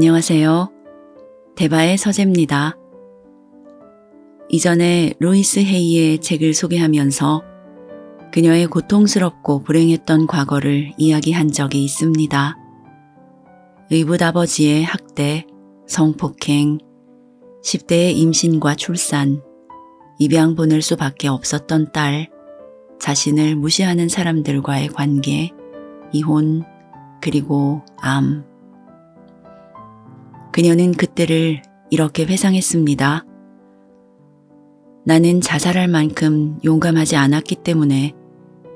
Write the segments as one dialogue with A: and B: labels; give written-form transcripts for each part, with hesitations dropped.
A: 안녕하세요. 대바의 서재입니다. 이전에 루이스 헤이의 책을 소개하면서 그녀의 고통스럽고 불행했던 과거를 이야기한 적이 있습니다. 의붓아버지의 학대, 성폭행, 10대의 임신과 출산, 입양 보낼 수밖에 없었던 딸, 자신을 무시하는 사람들과의 관계, 이혼, 그리고 암. 그녀는 그때를 이렇게 회상했습니다. 나는 자살할 만큼 용감하지 않았기 때문에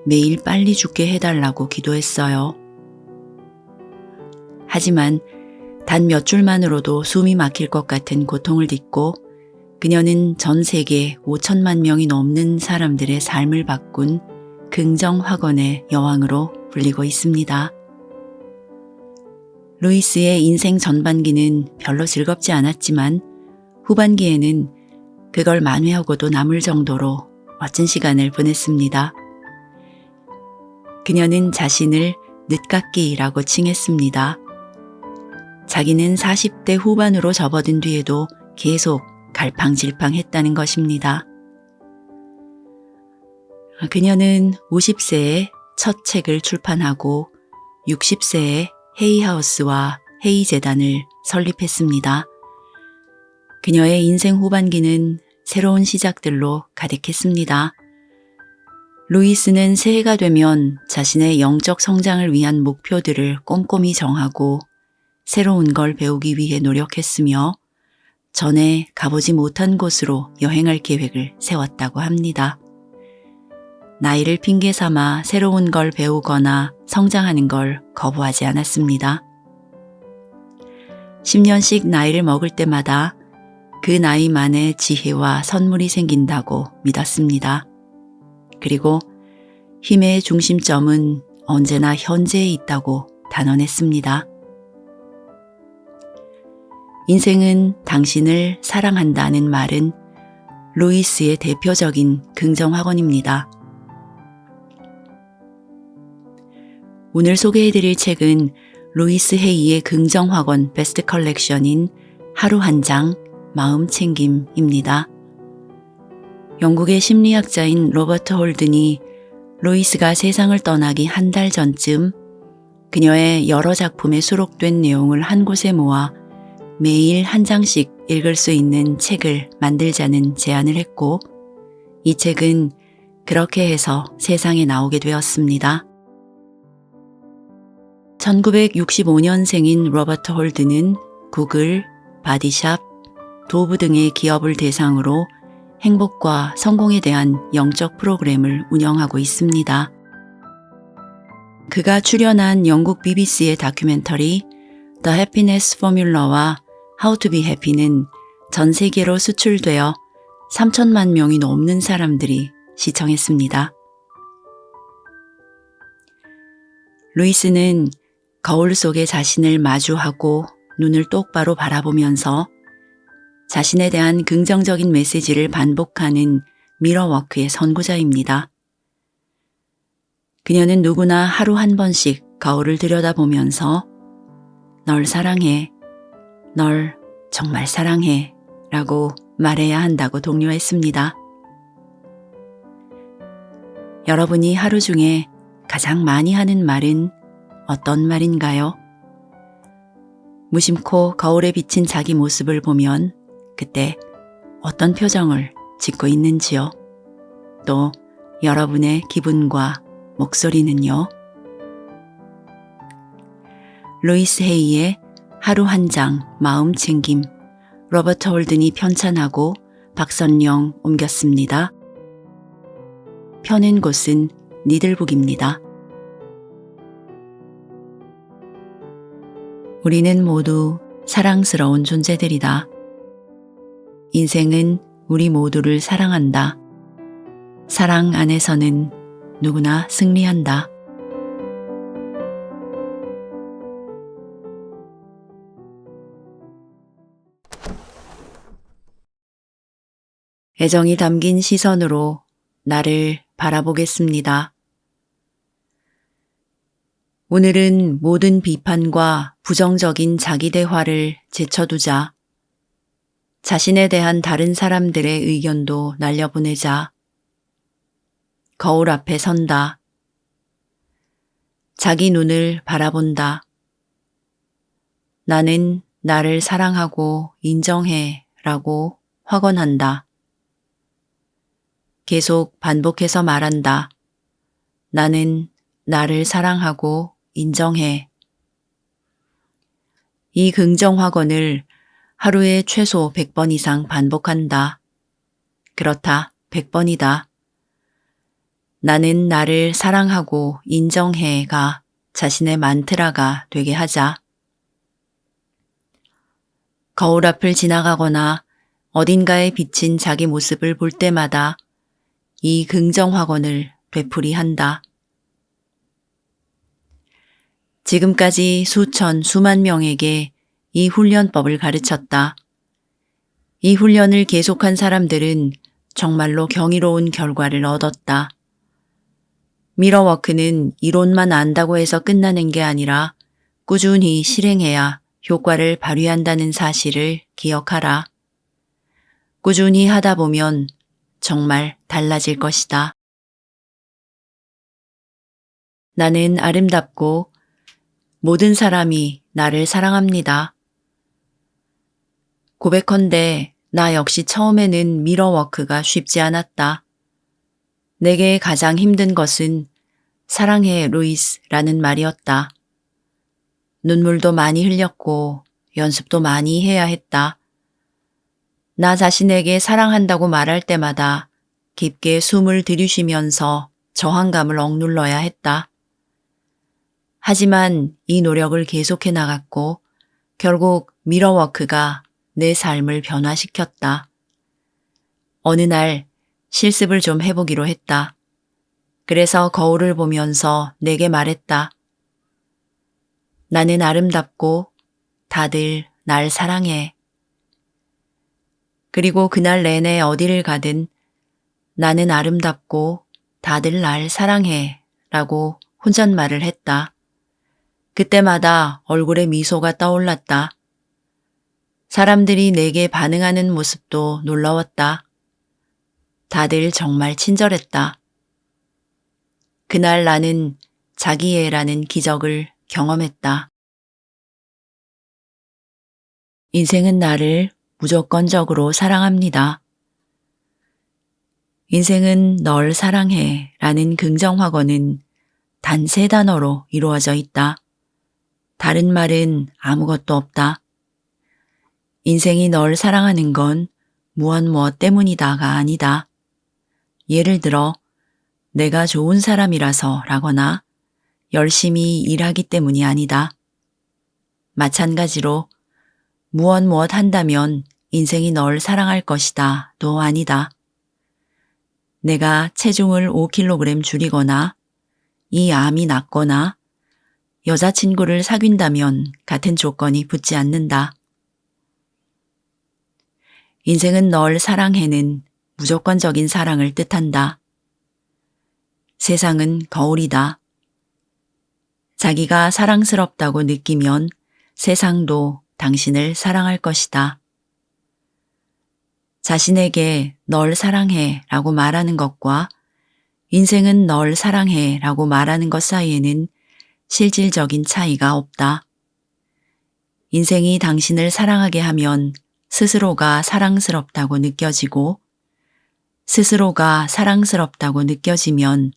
A: 매일 빨리 죽게 해달라고 기도했어요. 하지만 단 몇 줄만으로도 숨이 막힐 것 같은 고통을 딛고 그녀는 전 세계 5천만 명이 넘는 사람들의 삶을 바꾼 긍정확언의 여왕으로 불리고 있습니다. 루이스의 인생 전반기는 별로 즐겁지 않았지만 후반기에는 그걸 만회하고도 남을 정도로 멋진 시간을 보냈습니다. 그녀는 자신을 늦깎이라고 칭했습니다. 자기는 40대 후반으로 접어든 뒤에도 계속 갈팡질팡했다는 것입니다. 그녀는 50세에 첫 책을 출판하고 60세에 헤이하우스와 헤이재단을 설립했습니다. 그녀의 인생 후반기는 새로운 시작들로 가득했습니다. 루이스는 새해가 되면 자신의 영적 성장을 위한 목표들을 꼼꼼히 정하고 새로운 걸 배우기 위해 노력했으며 전에 가보지 못한 곳으로 여행할 계획을 세웠다고 합니다. 나이를 핑계 삼아 새로운 걸 배우거나 성장하는 걸 거부하지 않았습니다. 10년씩 나이를 먹을 때마다 그 나이만의 지혜와 선물이 생긴다고 믿었습니다. 그리고 힘의 중심점은 언제나 현재에 있다고 단언했습니다. 인생은 당신을 사랑한다는 말은 루이스의 대표적인 긍정확언입니다. 오늘 소개해드릴 책은 루이스 헤이의 긍정확언 베스트 컬렉션인 하루 한 장 마음 챙김입니다. 영국의 심리학자인 로버트 홀든이 루이스가 세상을 떠나기 한 달 전쯤 그녀의 여러 작품에 수록된 내용을 한 곳에 모아 매일 한 장씩 읽을 수 있는 책을 만들자는 제안을 했고 이 책은 그렇게 해서 세상에 나오게 되었습니다. 1965년생인 로버트 홀든은 구글, 바디샵, 도브 등의 기업을 대상으로 행복과 성공에 대한 영적 프로그램을 운영하고 있습니다. 그가 출연한 영국 BBC의 다큐멘터리 The Happiness Formula와 How to be Happy는 전 세계로 수출되어 3천만 명이 넘는 사람들이 시청했습니다. 루이스는 거울 속에 자신을 마주하고 눈을 똑바로 바라보면서 자신에 대한 긍정적인 메시지를 반복하는 미러워크의 선구자입니다. 그녀는 누구나 하루 한 번씩 거울을 들여다보면서 널 사랑해, 널 정말 사랑해 라고 말해야 한다고 독려했습니다. 여러분이 하루 중에 가장 많이 하는 말은 어떤 말인가요? 무심코 거울에 비친 자기 모습을 보면 그때 어떤 표정을 짓고 있는지요? 또 여러분의 기분과 목소리는요? 루이스 헤이의 하루 한 장 마음 챙김 로버트 홀든이 편찬하고 박선영 옮겼습니다. 펴낸 곳은 니들북입니다. 우리는 모두 사랑스러운 존재들이다. 인생은 우리 모두를 사랑한다. 사랑 안에서는 누구나 승리한다. 애정이 담긴 시선으로 나를 바라보겠습니다. 오늘은 모든 비판과 부정적인 자기 대화를 제쳐두자. 자신에 대한 다른 사람들의 의견도 날려보내자. 거울 앞에 선다. 자기 눈을 바라본다. 나는 나를 사랑하고 인정해 라고 확언한다. 계속 반복해서 말한다. 나는 나를 사랑하고 인정해. 이 긍정 확언을 하루에 최소 100번 이상 반복한다. 그렇다, 100번이다. 나는 나를 사랑하고 인정해가 자신의 만트라가 되게 하자. 거울 앞을 지나가거나 어딘가에 비친 자기 모습을 볼 때마다 이 긍정 확언을 되풀이한다. 지금까지 수천, 수만 명에게 이 훈련법을 가르쳤다. 이 훈련을 계속한 사람들은 정말로 경이로운 결과를 얻었다. 미러워크는 이론만 안다고 해서 끝나는 게 아니라 꾸준히 실행해야 효과를 발휘한다는 사실을 기억하라. 꾸준히 하다 보면 정말 달라질 것이다. 나는 아름답고 모든 사람이 나를 사랑합니다. 고백컨대 나 역시 처음에는 미러워크가 쉽지 않았다. 내게 가장 힘든 것은 사랑해 루이스라는 말이었다. 눈물도 많이 흘렸고 연습도 많이 해야 했다. 나 자신에게 사랑한다고 말할 때마다 깊게 숨을 들이쉬면서 저항감을 억눌러야 했다. 하지만 이 노력을 계속해 나갔고 결국 미러워크가 내 삶을 변화시켰다. 어느 날 실습을 좀 해보기로 했다. 그래서 거울을 보면서 내게 말했다. 나는 아름답고 다들 날 사랑해. 그리고 그날 내내 어디를 가든 나는 아름답고 다들 날 사랑해 라고 혼잣말을 했다. 그때마다 얼굴에 미소가 떠올랐다. 사람들이 내게 반응하는 모습도 놀라웠다. 다들 정말 친절했다. 그날 나는 자기애라는 기적을 경험했다. 인생은 나를 무조건적으로 사랑합니다. 인생은 널 사랑해 라는 긍정 확언은 단 3단어로 이루어져 있다. 다른 말은 아무것도 없다. 인생이 널 사랑하는 건 무엇 때문이다가 아니다. 예를 들어 내가 좋은 사람이라서 라거나 열심히 일하기 때문이 아니다. 마찬가지로 무엇 한다면 인생이 널 사랑할 것이다 도 아니다. 내가 체중을 5kg 줄이거나 이 암이 낫거나 여자친구를 사귄다면 같은 조건이 붙지 않는다. 인생은 널 사랑해는 무조건적인 사랑을 뜻한다. 세상은 거울이다. 자기가 사랑스럽다고 느끼면 세상도 당신을 사랑할 것이다. 자신에게 널 사랑해 라고 말하는 것과 인생은 널 사랑해 라고 말하는 것 사이에는 실질적인 차이가 없다. 인생이 당신을 사랑하게 하면 스스로가 사랑스럽다고 느껴지고 스스로가 사랑스럽다고 느껴지면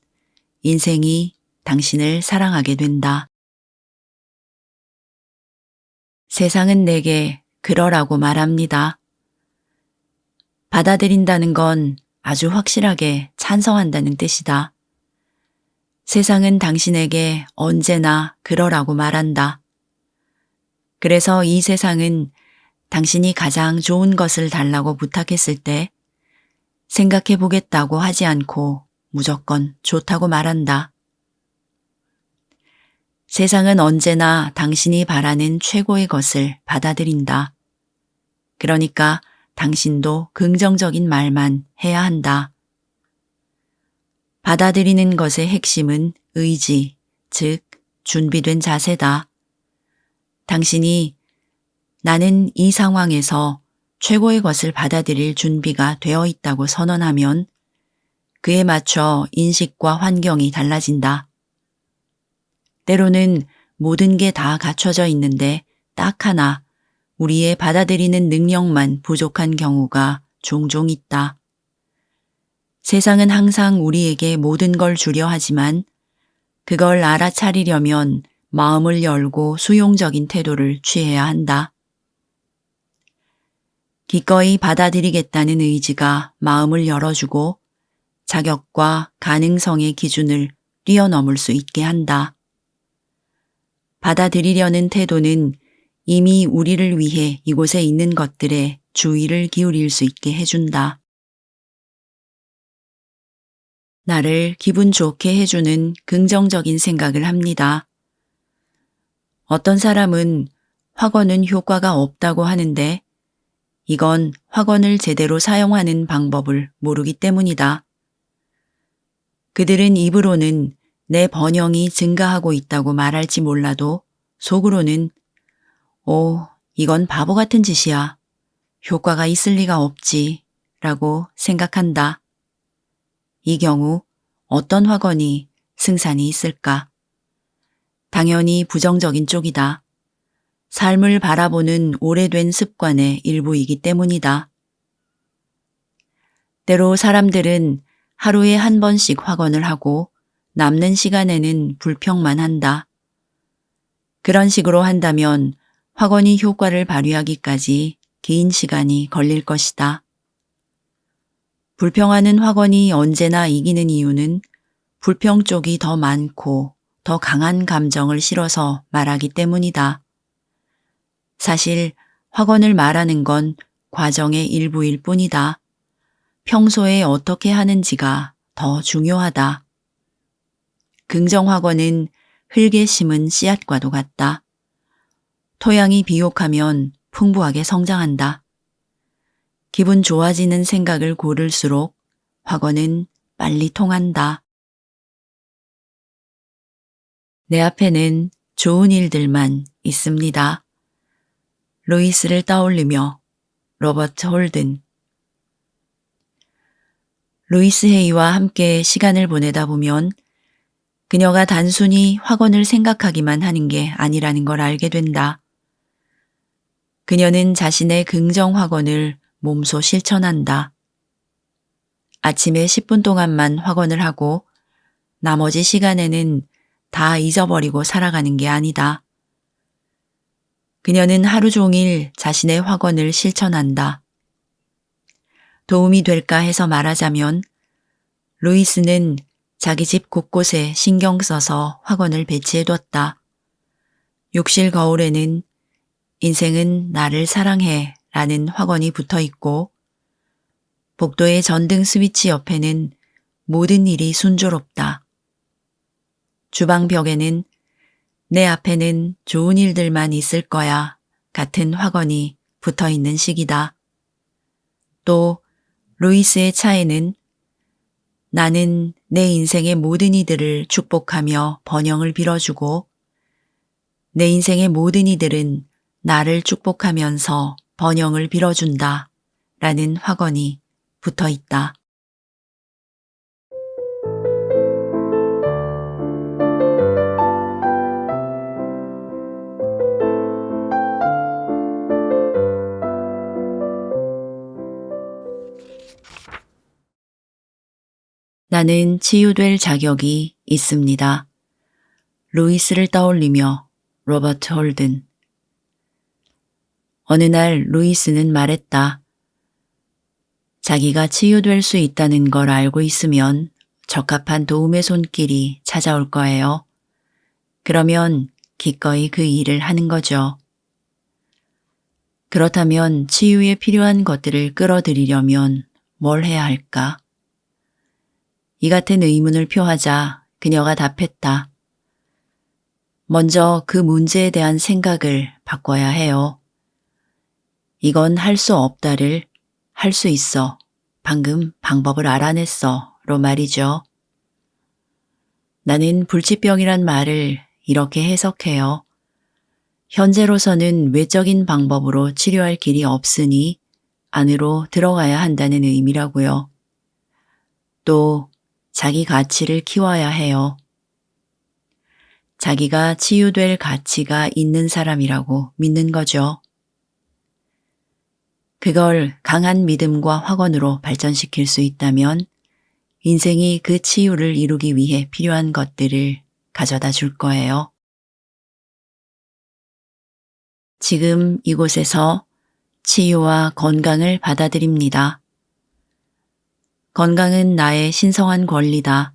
A: 인생이 당신을 사랑하게 된다. 세상은 내게 그러라고 말합니다. 받아들인다는 건 아주 확실하게 찬성한다는 뜻이다. 세상은 당신에게 언제나 그러라고 말한다. 그래서 이 세상은 당신이 가장 좋은 것을 달라고 부탁했을 때 생각해 보겠다고 하지 않고 무조건 좋다고 말한다. 세상은 언제나 당신이 바라는 최고의 것을 받아들인다. 그러니까 당신도 긍정적인 말만 해야 한다. 받아들이는 것의 핵심은 의지, 즉 준비된 자세다. 당신이 나는 이 상황에서 최고의 것을 받아들일 준비가 되어 있다고 선언하면 그에 맞춰 인식과 환경이 달라진다. 때로는 모든 게 다 갖춰져 있는데 딱 하나 우리의 받아들이는 능력만 부족한 경우가 종종 있다. 세상은 항상 우리에게 모든 걸 주려 하지만 그걸 알아차리려면 마음을 열고 수용적인 태도를 취해야 한다. 기꺼이 받아들이겠다는 의지가 마음을 열어주고 자격과 가능성의 기준을 뛰어넘을 수 있게 한다. 받아들이려는 태도는 이미 우리를 위해 이곳에 있는 것들에 주의를 기울일 수 있게 해준다. 나를 기분 좋게 해주는 긍정적인 생각을 합니다. 어떤 사람은 확언은 효과가 없다고 하는데 이건 확언을 제대로 사용하는 방법을 모르기 때문이다. 그들은 입으로는 내 번영이 증가하고 있다고 말할지 몰라도 속으로는 이건 바보 같은 짓이야. 효과가 있을 리가 없지 라고 생각한다. 이 경우 어떤 확언이 승산이 있을까? 당연히 부정적인 쪽이다. 삶을 바라보는 오래된 습관의 일부이기 때문이다. 때로 사람들은 하루에 한 번씩 확언을 하고 남는 시간에는 불평만 한다. 그런 식으로 한다면 확언이 효과를 발휘하기까지 긴 시간이 걸릴 것이다. 불평하는 확언이 언제나 이기는 이유는 불평 쪽이 더 많고 더 강한 감정을 실어서 말하기 때문이다. 사실 확언을 말하는 건 과정의 일부일 뿐이다. 평소에 어떻게 하는지가 더 중요하다. 긍정 확언은 흙에 심은 씨앗과도 같다. 토양이 비옥하면 풍부하게 성장한다. 기분 좋아지는 생각을 고를수록 확언은 빨리 통한다. 내 앞에는 좋은 일들만 있습니다. 루이스를 떠올리며 로버트 홀든. 루이스 헤이와 함께 시간을 보내다 보면 그녀가 단순히 확언을 생각하기만 하는 게 아니라는 걸 알게 된다. 그녀는 자신의 긍정 확언을 몸소 실천한다. 아침에 10분 동안만 확언을 하고 나머지 시간에는 다 잊어버리고 살아가는 게 아니다. 그녀는 하루 종일 자신의 확언을 실천한다. 도움이 될까 해서 말하자면 루이스는 자기 집 곳곳에 신경 써서 확언을 배치해뒀다. 욕실 거울에는 인생은 나를 사랑해 라는 확언이 붙어 있고 복도의 전등 스위치 옆에는 모든 일이 순조롭다. 주방 벽에는 내 앞에는 좋은 일들만 있을 거야 같은 확언이 붙어 있는 시기다. 또 루이스의 차에는 나는 내 인생의 모든 이들을 축복하며 번영을 빌어주고 내 인생의 모든 이들은 나를 축복하면서 번영을 빌어준다 라는 확언이 붙어 있다. 나는 치유될 자격이 있습니다. 루이스를 떠올리며 로버트 홀든. 어느 날 루이스는 말했다. 자기가 치유될 수 있다는 걸 알고 있으면 적합한 도움의 손길이 찾아올 거예요. 그러면 기꺼이 그 일을 하는 거죠. 그렇다면 치유에 필요한 것들을 끌어들이려면 뭘 해야 할까? 이 같은 의문을 표하자 그녀가 답했다. 먼저 그 문제에 대한 생각을 바꿔야 해요. 이건 할 수 없다를 할 수 있어. 방금 방법을 알아냈어. 로 말이죠. 나는 불치병이란 말을 이렇게 해석해요. 현재로서는 외적인 방법으로 치료할 길이 없으니 안으로 들어가야 한다는 의미라고요. 또 자기 가치를 키워야 해요. 자기가 치유될 가치가 있는 사람이라고 믿는 거죠. 그걸 강한 믿음과 확언으로 발전시킬 수 있다면 인생이 그 치유를 이루기 위해 필요한 것들을 가져다 줄 거예요. 지금 이곳에서 치유와 건강을 받아들입니다. 건강은 나의 신성한 권리다.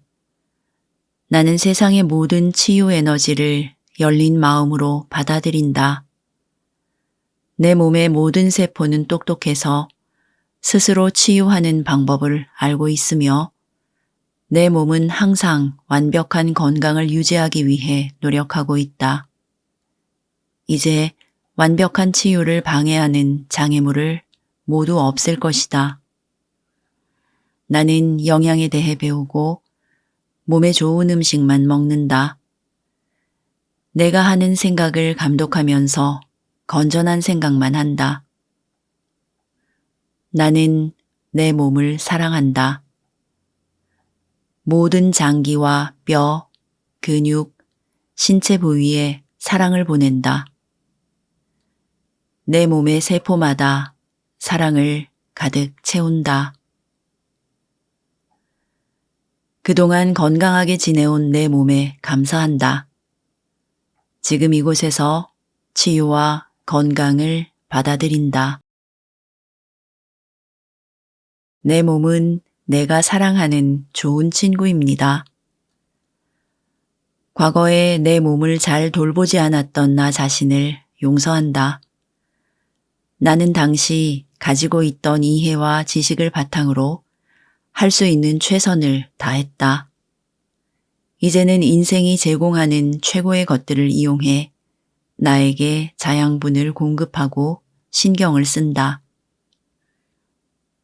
A: 나는 세상의 모든 치유 에너지를 열린 마음으로 받아들인다. 내 몸의 모든 세포는 똑똑해서 스스로 치유하는 방법을 알고 있으며 내 몸은 항상 완벽한 건강을 유지하기 위해 노력하고 있다. 이제 완벽한 치유를 방해하는 장애물을 모두 없앨 것이다. 나는 영양에 대해 배우고 몸에 좋은 음식만 먹는다. 내가 하는 생각을 감독하면서 건전한 생각만 한다. 나는 내 몸을 사랑한다. 모든 장기와 뼈, 근육, 신체 부위에 사랑을 보낸다. 내 몸의 세포마다 사랑을 가득 채운다. 그동안 건강하게 지내온 내 몸에 감사한다. 지금 이곳에서 치유와 건강을 받아들인다. 내 몸은 내가 사랑하는 좋은 친구입니다. 과거에 내 몸을 잘 돌보지 않았던 나 자신을 용서한다. 나는 당시 가지고 있던 이해와 지식을 바탕으로 할 수 있는 최선을 다했다. 이제는 인생이 제공하는 최고의 것들을 이용해 나에게 자양분을 공급하고 신경을 쓴다.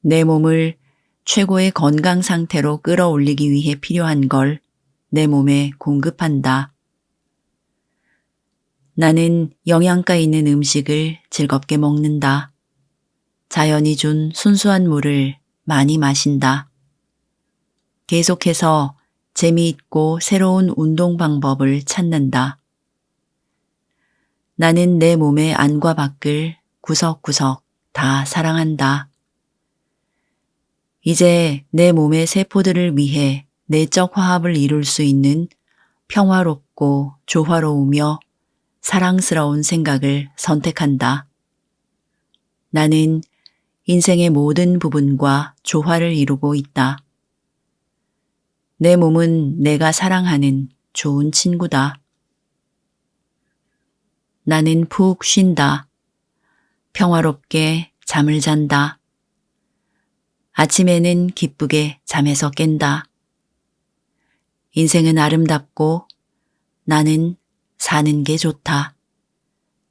A: 내 몸을 최고의 건강 상태로 끌어올리기 위해 필요한 걸 내 몸에 공급한다. 나는 영양가 있는 음식을 즐겁게 먹는다. 자연이 준 순수한 물을 많이 마신다. 계속해서 재미있고 새로운 운동 방법을 찾는다. 나는 내 몸의 안과 밖을 구석구석 다 사랑한다. 이제 내 몸의 세포들을 위해 내적 화합을 이룰 수 있는 평화롭고 조화로우며 사랑스러운 생각을 선택한다. 나는 인생의 모든 부분과 조화를 이루고 있다. 내 몸은 내가 사랑하는 좋은 친구다. 나는 푹 쉰다. 평화롭게 잠을 잔다. 아침에는 기쁘게 잠에서 깬다. 인생은 아름답고 나는 사는 게 좋다.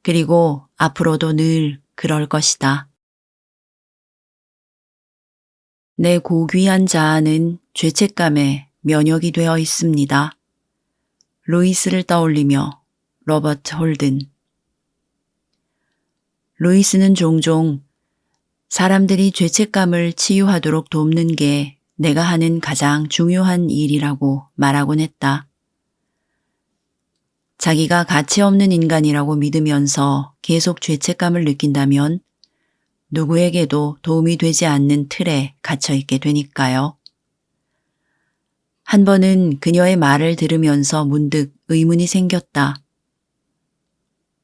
A: 그리고 앞으로도 늘 그럴 것이다. 내 고귀한 자아는 죄책감에 면역이 되어 있습니다. 루이스를 떠올리며 로버트 홀든. 루이스는 종종 사람들이 죄책감을 치유하도록 돕는 게 내가 하는 가장 중요한 일이라고 말하곤 했다. 자기가 가치 없는 인간이라고 믿으면서 계속 죄책감을 느낀다면 누구에게도 도움이 되지 않는 틀에 갇혀 있게 되니까요. 한 번은 그녀의 말을 들으면서 문득 의문이 생겼다.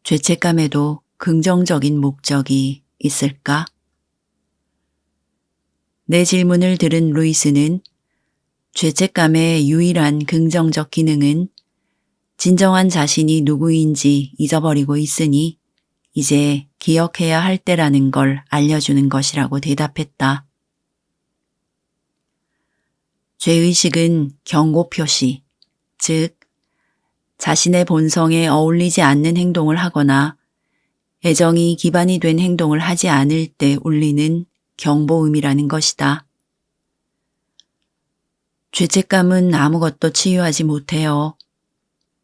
A: 죄책감에도 긍정적인 목적이 있을까? 내 질문을 들은 루이스는 죄책감의 유일한 긍정적 기능은 진정한 자신이 누구인지 잊어버리고 있으니 이제 기억해야 할 때라는 걸 알려주는 것이라고 대답했다. 죄의식은 경고 표시, 즉 자신의 본성에 어울리지 않는 행동을 하거나 애정이 기반이 된 행동을 하지 않을 때 울리는 경보음이라는 것이다. 죄책감은 아무것도 치유하지 못해요.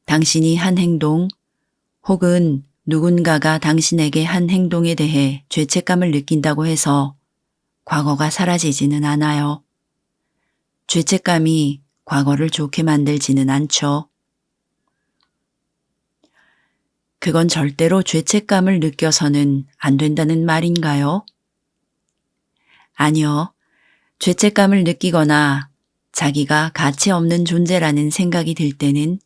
A: 당신이 한 행동 혹은 누군가가 당신에게 한 행동에 대해 죄책감을 느낀다고 해서 과거가 사라지지는 않아요. 죄책감이 과거를 좋게 만들지는 않죠. 그건 절대로 죄책감을 느껴서는 안 된다는 말인가요? 아니요. 죄책감을 느끼거나 자기가 가치 없는 존재라는 생각이 들 때는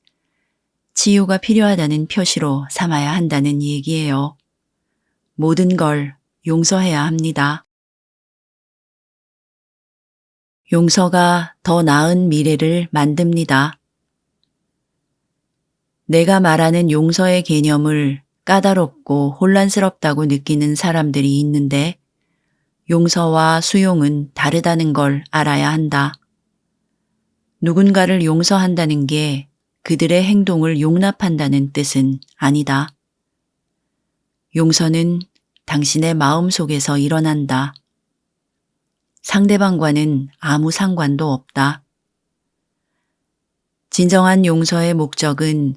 A: 치유가 필요하다는 표시로 삼아야 한다는 얘기예요. 모든 걸 용서해야 합니다. 용서가 더 나은 미래를 만듭니다. 내가 말하는 용서의 개념을 까다롭고 혼란스럽다고 느끼는 사람들이 있는데 용서와 수용은 다르다는 걸 알아야 한다. 누군가를 용서한다는 게 그들의 행동을 용납한다는 뜻은 아니다. 용서는 당신의 마음 속에서 일어난다. 상대방과는 아무 상관도 없다. 진정한 용서의 목적은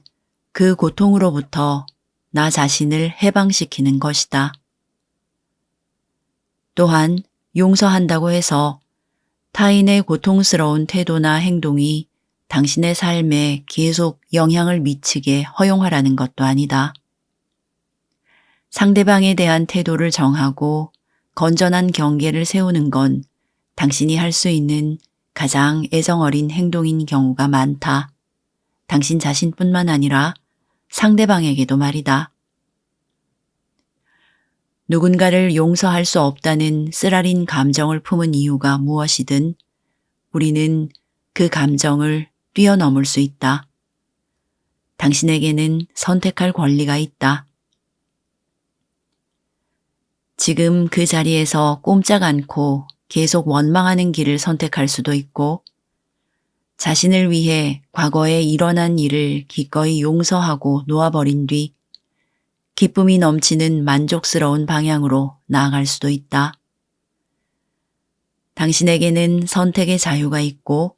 A: 그 고통으로부터 나 자신을 해방시키는 것이다. 또한 용서한다고 해서 타인의 고통스러운 태도나 행동이 당신의 삶에 계속 영향을 미치게 허용하라는 것도 아니다. 상대방에 대한 태도를 정하고 건전한 경계를 세우는 건 당신이 할 수 있는 가장 애정어린 행동인 경우가 많다. 당신 자신뿐만 아니라 상대방에게도 말이다. 누군가를 용서할 수 없다는 쓰라린 감정을 품은 이유가 무엇이든 우리는 그 감정을 뛰어넘을 수 있다. 당신에게는 선택할 권리가 있다. 지금 그 자리에서 꼼짝 않고 계속 원망하는 길을 선택할 수도 있고 자신을 위해 과거에 일어난 일을 기꺼이 용서하고 놓아버린 뒤 기쁨이 넘치는 만족스러운 방향으로 나아갈 수도 있다. 당신에게는 선택의 자유가 있고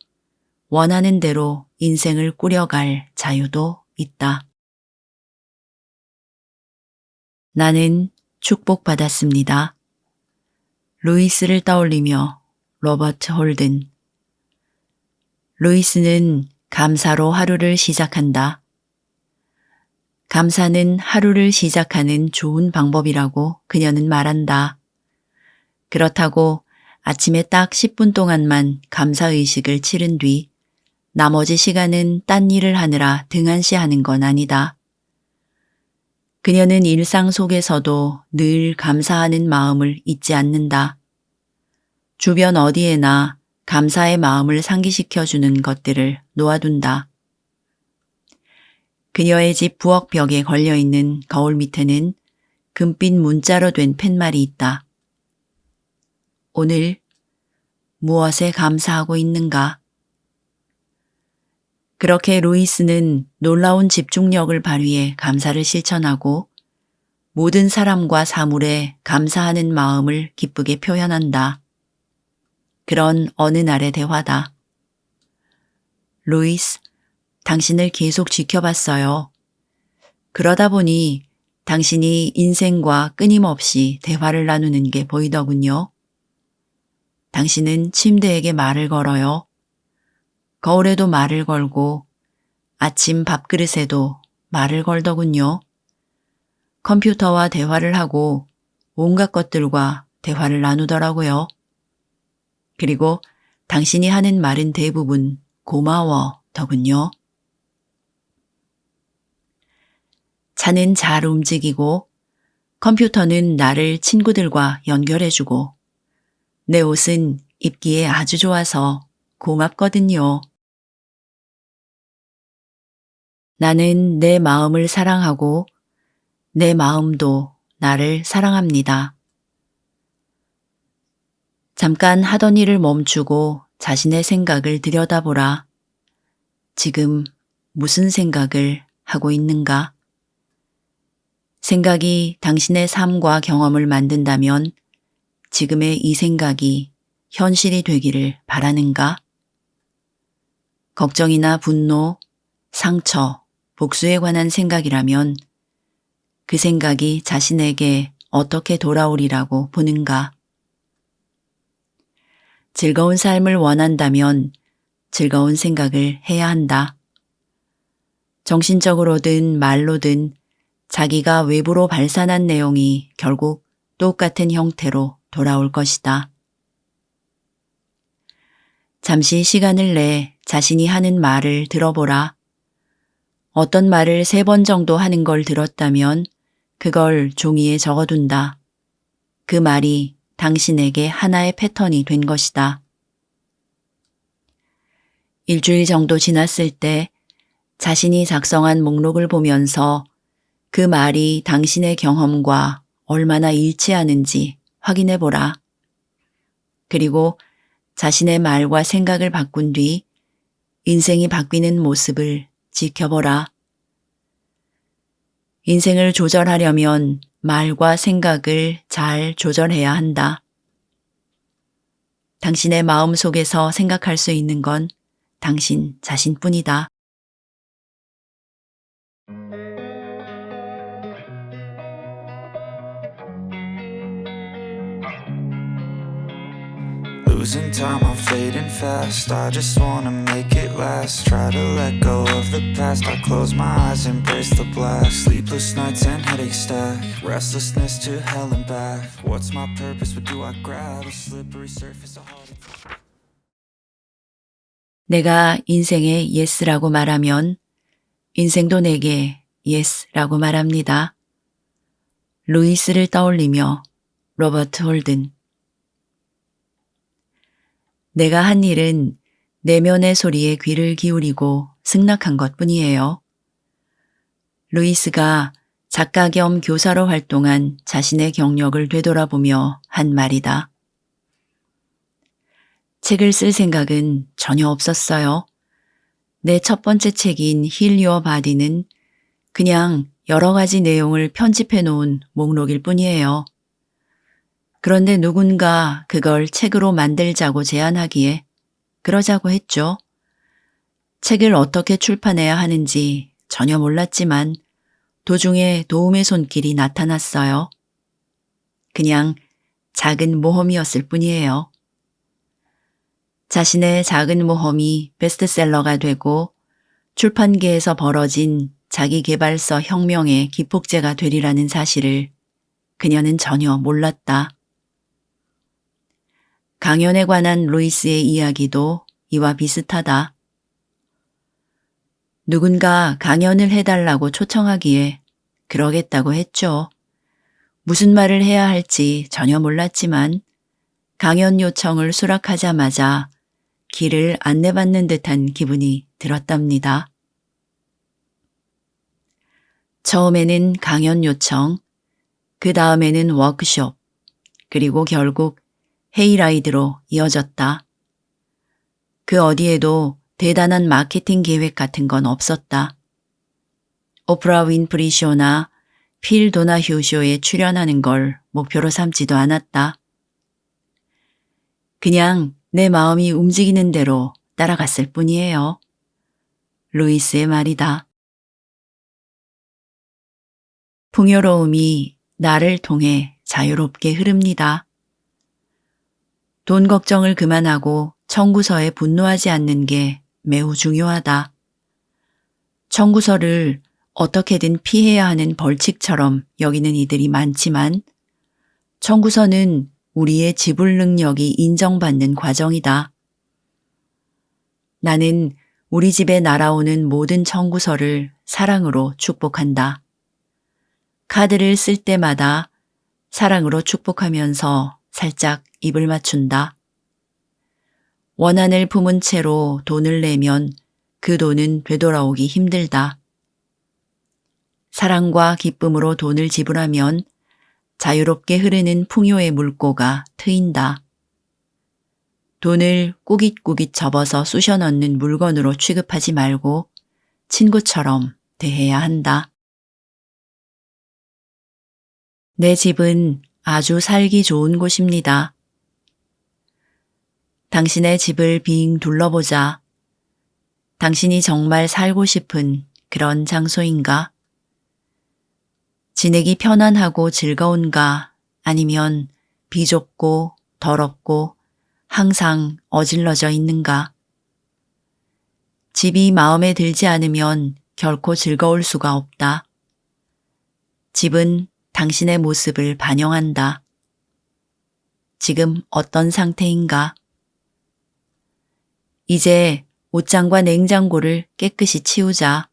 A: 원하는 대로 인생을 꾸려갈 자유도 있다. 나는 축복받았습니다. 루이스를 떠올리며 로버트 홀든. 루이스는 감사로 하루를 시작한다. 감사는 하루를 시작하는 좋은 방법이라고 그녀는 말한다. 그렇다고 아침에 딱 10분 동안만 감사의식을 치른 뒤 나머지 시간은 딴 일을 하느라 등한시하는 건 아니다. 그녀는 일상 속에서도 늘 감사하는 마음을 잊지 않는다. 주변 어디에나 감사의 마음을 상기시켜주는 것들을 놓아둔다. 그녀의 집 부엌 벽에 걸려있는 거울 밑에는 금빛 문자로 된 팻말이 있다. 오늘 무엇에 감사하고 있는가? 그렇게 루이스는 놀라운 집중력을 발휘해 감사를 실천하고 모든 사람과 사물에 감사하는 마음을 기쁘게 표현한다. 그런 어느 날의 대화다. 루이스, 당신을 계속 지켜봤어요. 그러다 보니 당신이 인생과 끊임없이 대화를 나누는 게 보이더군요. 당신은 침대에게 말을 걸어요. 거울에도 말을 걸고 아침 밥그릇에도 말을 걸더군요. 컴퓨터와 대화를 하고 온갖 것들과 대화를 나누더라고요. 그리고 당신이 하는 말은 대부분 고마워더군요. 차는 잘 움직이고 컴퓨터는 나를 친구들과 연결해주고 내 옷은 입기에 아주 좋아서 고맙거든요. 나는 내 마음을 사랑하고 내 마음도 나를 사랑합니다. 잠깐 하던 일을 멈추고 자신의 생각을 들여다보라. 지금 무슨 생각을 하고 있는가? 생각이 당신의 삶과 경험을 만든다면 지금의 이 생각이 현실이 되기를 바라는가? 걱정이나 분노, 상처, 복수에 관한 생각이라면 그 생각이 자신에게 어떻게 돌아오리라고 보는가? 즐거운 삶을 원한다면 즐거운 생각을 해야 한다. 정신적으로든 말로든 자기가 외부로 발산한 내용이 결국 똑같은 형태로 돌아올 것이다. 잠시 시간을 내 자신이 하는 말을 들어보라. 어떤 말을 3번 정도 하는 걸 들었다면 그걸 종이에 적어둔다. 그 말이 당신에게 하나의 패턴이 된 것이다. 일주일 정도 지났을 때 자신이 작성한 목록을 보면서 그 말이 당신의 경험과 얼마나 일치하는지 확인해 보라. 그리고 자신의 말과 생각을 바꾼 뒤 인생이 바뀌는 모습을 지켜보라. 인생을 조절하려면 말과 생각을 잘 조절해야 한다. 당신의 마음 속에서 생각할 수 있는 건 당신 자신뿐이다.
B: Losing time, I'm fading fast. I just wanna make it last. Try to let go of the past. I close my eyes, embrace the blast. Sleepless nights and headaches stack. Restlessness to hell and back. What's my purpose? What do I grab? A slippery surface, a heart attack.
A: 내가 인생에 yes라고 말하면 인생도 내게 yes라고 말합니다. 루이스를 떠올리며 로버트 홀든. 내가 한 일은 내면의 소리에 귀를 기울이고 승낙한 것뿐이에요. 루이스가 작가 겸 교사로 활동한 자신의 경력을 되돌아보며 한 말이다. 책을 쓸 생각은 전혀 없었어요. 내 첫 번째 책인 Heal Your Body는 그냥 여러 가지 내용을 편집해 놓은 목록일 뿐이에요. 그런데 누군가 그걸 책으로 만들자고 제안하기에 그러자고 했죠. 책을 어떻게 출판해야 하는지 전혀 몰랐지만 도중에 도움의 손길이 나타났어요. 그냥 작은 모험이었을 뿐이에요. 자신의 작은 모험이 베스트셀러가 되고 출판계에서 벌어진 자기계발서 혁명의 기폭제가 되리라는 사실을 그녀는 전혀 몰랐다. 강연에 관한 루이스의 이야기도 이와 비슷하다. 누군가 강연을 해달라고 초청하기에 그러겠다고 했죠. 무슨 말을 해야 할지 전혀 몰랐지만 강연 요청을 수락하자마자 길을 안내받는 듯한 기분이 들었답니다. 처음에는 강연 요청, 그 다음에는 워크숍, 그리고 결국 헤이라이드로 이어졌다. 그 어디에도 대단한 마케팅 계획 같은 건 없었다. 오프라 윈프리 쇼나 필 도나휴 쇼에 출연하는 걸 목표로 삼지도 않았다. 그냥 내 마음이 움직이는 대로 따라갔을 뿐이에요. 루이스의 말이다. 풍요로움이 나를 통해 자유롭게 흐릅니다. 돈 걱정을 그만하고 청구서에 분노하지 않는 게 매우 중요하다. 청구서를 어떻게든 피해야 하는 벌칙처럼 여기는 이들이 많지만 청구서는 우리의 지불 능력이 인정받는 과정이다. 나는 우리 집에 날아오는 모든 청구서를 사랑으로 축복한다. 카드를 쓸 때마다 사랑으로 축복하면서 살짝 입을 맞춘다. 원한을 품은 채로 돈을 내면 그 돈은 되돌아오기 힘들다. 사랑과 기쁨으로 돈을 지불하면 자유롭게 흐르는 풍요의 물꼬가 트인다. 돈을 꾸깃꾸깃 접어서 쑤셔 넣는 물건으로 취급하지 말고 친구처럼 대해야 한다. 내 집은 아주 살기 좋은 곳입니다. 당신의 집을 빙 둘러보자. 당신이 정말 살고 싶은 그런 장소인가? 지내기 편안하고 즐거운가? 아니면 비좁고 더럽고 항상 어질러져 있는가? 집이 마음에 들지 않으면 결코 즐거울 수가 없다. 집은 당신의 모습을 반영한다. 지금 어떤 상태인가? 이제 옷장과 냉장고를 깨끗이 치우자.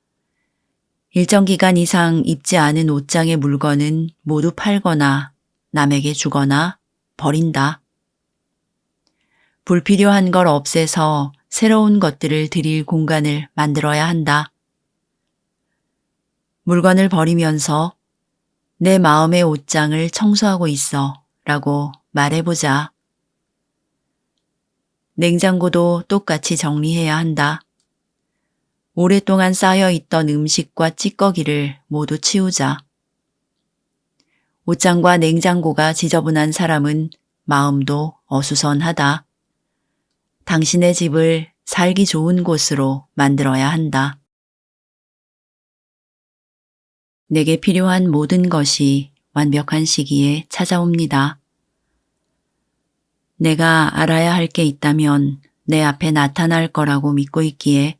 A: 일정 기간 이상 입지 않은 옷장의 물건은 모두 팔거나 남에게 주거나 버린다. 불필요한 걸 없애서 새로운 것들을 드릴 공간을 만들어야 한다. 물건을 버리면서 내 마음의 옷장을 청소하고 있어 라고 말해보자. 냉장고도 똑같이 정리해야 한다. 오랫동안 쌓여있던 음식과 찌꺼기를 모두 치우자. 옷장과 냉장고가 지저분한 사람은 마음도 어수선하다. 당신의 집을 살기 좋은 곳으로 만들어야 한다. 내게 필요한 모든 것이 완벽한 시기에 찾아옵니다. 내가 알아야 할 게 있다면 내 앞에 나타날 거라고 믿고 있기에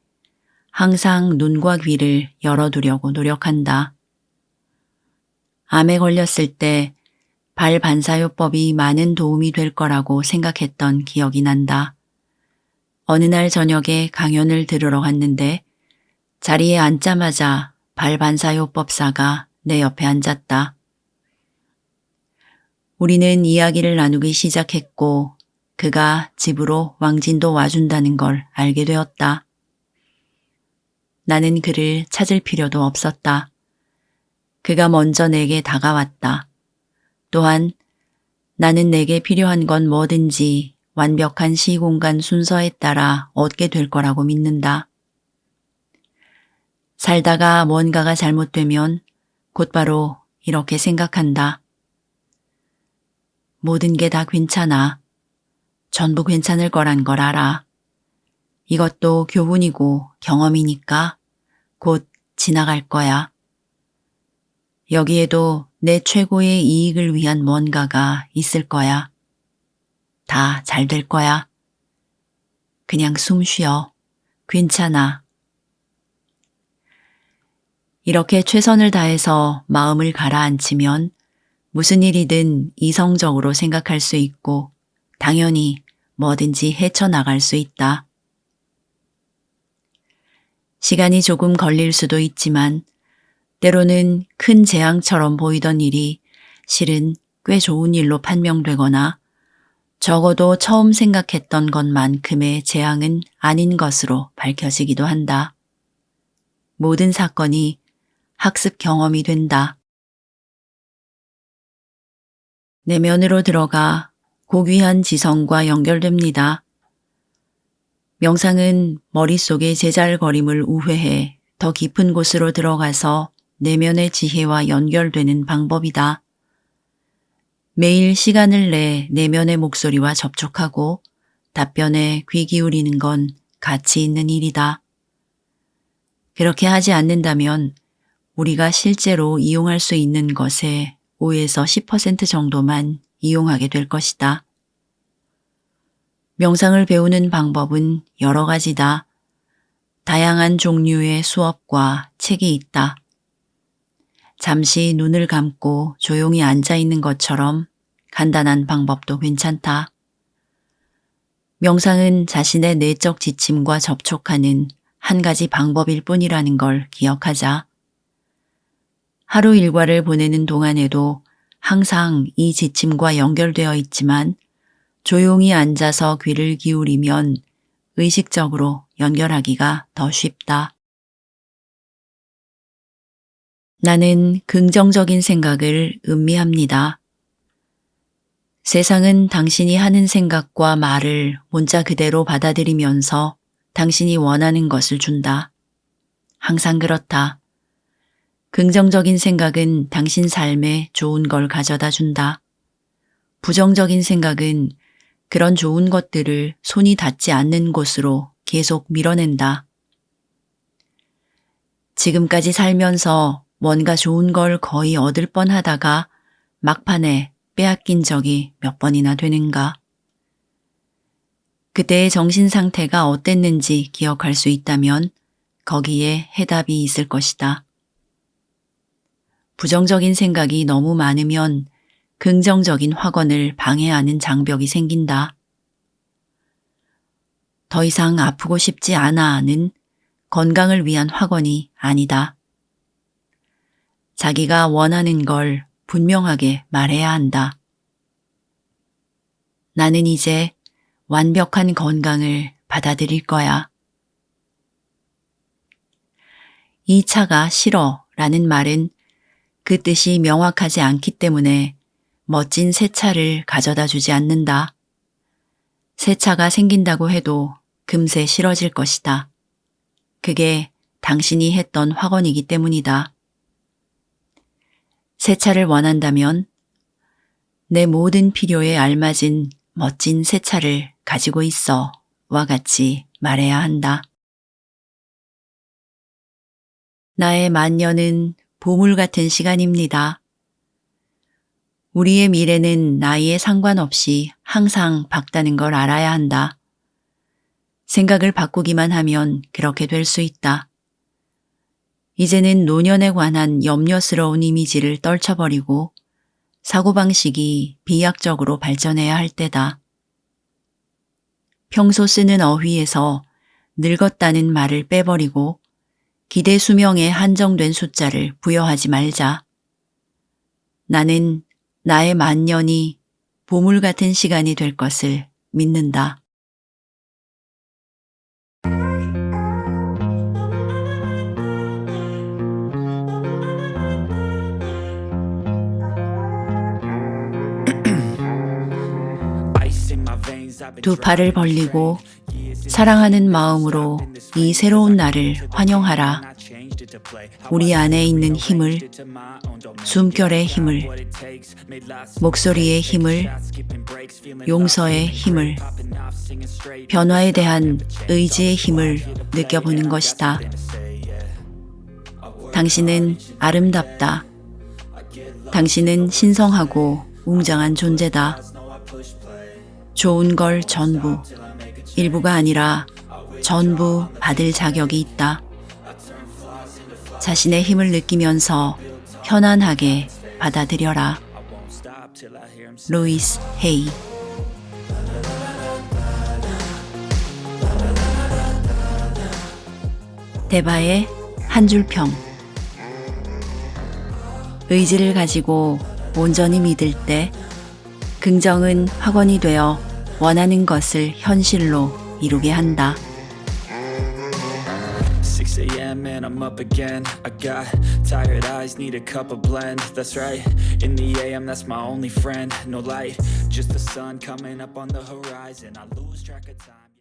A: 항상 눈과 귀를 열어두려고 노력한다. 암에 걸렸을 때 발 반사요법이 많은 도움이 될 거라고 생각했던 기억이 난다. 어느 날 저녁에 강연을 들으러 갔는데 자리에 앉자마자 발 반사요법사가 내 옆에 앉았다. 우리는 이야기를 나누기 시작했고 그가 집으로 왕진도 와준다는 걸 알게 되었다. 나는 그를 찾을 필요도 없었다. 그가 먼저 내게 다가왔다. 또한 나는 내게 필요한 건 뭐든지 완벽한 시공간 순서에 따라 얻게 될 거라고 믿는다. 살다가 뭔가가 잘못되면 곧바로 이렇게 생각한다. 모든 게 다 괜찮아. 전부 괜찮을 거란 걸 알아. 이것도 교훈이고 경험이니까 곧 지나갈 거야. 여기에도 내 최고의 이익을 위한 뭔가가 있을 거야. 다 잘 될 거야. 그냥 숨 쉬어. 괜찮아. 이렇게 최선을 다해서 마음을 가라앉히면 무슨 일이든 이성적으로 생각할 수 있고 당연히 뭐든지 헤쳐나갈 수 있다. 시간이 조금 걸릴 수도 있지만 때로는 큰 재앙처럼 보이던 일이 실은 꽤 좋은 일로 판명되거나 적어도 처음 생각했던 것만큼의 재앙은 아닌 것으로 밝혀지기도 한다. 모든 사건이 학습 경험이 된다. 내면으로 들어가 고귀한 지성과 연결됩니다. 명상은 머릿속의 제잘거림을 우회해 더 깊은 곳으로 들어가서 내면의 지혜와 연결되는 방법이다. 매일 시간을 내 내면의 목소리와 접촉하고 답변에 귀 기울이는 건 가치 있는 일이다. 그렇게 하지 않는다면 우리가 실제로 이용할 수 있는 것의 5에서 10% 정도만 이용하게 될 것이다. 명상을 배우는 방법은 여러 가지다. 다양한 종류의 수업과 책이 있다. 잠시 눈을 감고 조용히 앉아 있는 것처럼 간단한 방법도 괜찮다. 명상은 자신의 내적 지침과 접촉하는 한 가지 방법일 뿐이라는 걸 기억하자. 하루 일과를 보내는 동안에도 항상 이 지침과 연결되어 있지만 조용히 앉아서 귀를 기울이면 의식적으로 연결하기가 더 쉽다. 나는 긍정적인 생각을 음미합니다. 세상은 당신이 하는 생각과 말을 문자 그대로 받아들이면서 당신이 원하는 것을 준다. 항상 그렇다. 긍정적인 생각은 당신 삶에 좋은 걸 가져다 준다. 부정적인 생각은 그런 좋은 것들을 손이 닿지 않는 곳으로 계속 밀어낸다. 지금까지 살면서 뭔가 좋은 걸 거의 얻을 뻔하다가 막판에 빼앗긴 적이 몇 번이나 되는가? 그때의 정신 상태가 어땠는지 기억할 수 있다면 거기에 해답이 있을 것이다. 부정적인 생각이 너무 많으면 긍정적인 확언을 방해하는 장벽이 생긴다. 더 이상 아프고 싶지 않아는 건강을 위한 확언이 아니다. 자기가 원하는 걸 분명하게 말해야 한다. 나는 이제 완벽한 건강을 받아들일 거야. 이 차가 싫어 라는 말은 그 뜻이 명확하지 않기 때문에 멋진 새 차를 가져다 주지 않는다. 새 차가 생긴다고 해도 금세 싫어질 것이다. 그게 당신이 했던 확언이기 때문이다. 새 차를 원한다면 내 모든 필요에 알맞은 멋진 새 차를 가지고 있어 와 같이 말해야 한다. 나의 만년은 보물 같은 시간입니다. 우리의 미래는 나이에 상관없이 항상 밝다는 걸 알아야 한다. 생각을 바꾸기만 하면 그렇게 될 수 있다. 이제는 노년에 관한 염려스러운 이미지를 떨쳐버리고 사고방식이 비약적으로 발전해야 할 때다. 평소 쓰는 어휘에서 늙었다는 말을 빼버리고 기대 수명에 한정된 숫자를 부여하지 말자. 나는 나의 만년이 보물 같은 시간이 될 것을 믿는다. 두 팔을 벌리고 사랑하는 마음으로 이 새로운 날을 환영하라. 우리 안에 있는 힘을, 숨결의 힘을, 목소리의 힘을, 용서의 힘을, 변화에 대한 의지의 힘을 느껴보는 것이다. 당신은 아름답다. 당신은 신성하고 웅장한 존재다. 좋은 걸 전부, 일부가 아니라 전부 받을 자격이 있다. 자신의 힘을 느끼면서 편안하게 받아들여라. 루이스 헤이. 대바의 한 줄 평. 의지를 가지고 온전히 믿을 때 긍정은 확언이 되어 원하는 것을 현실로 이루게 한다.
B: 6 a.m. and I'm up again. I got tired eyes, need a cup of blend. That's right, in the a.m. that's my only friend. No light, just the sun coming up on the horizon. I lose track of time.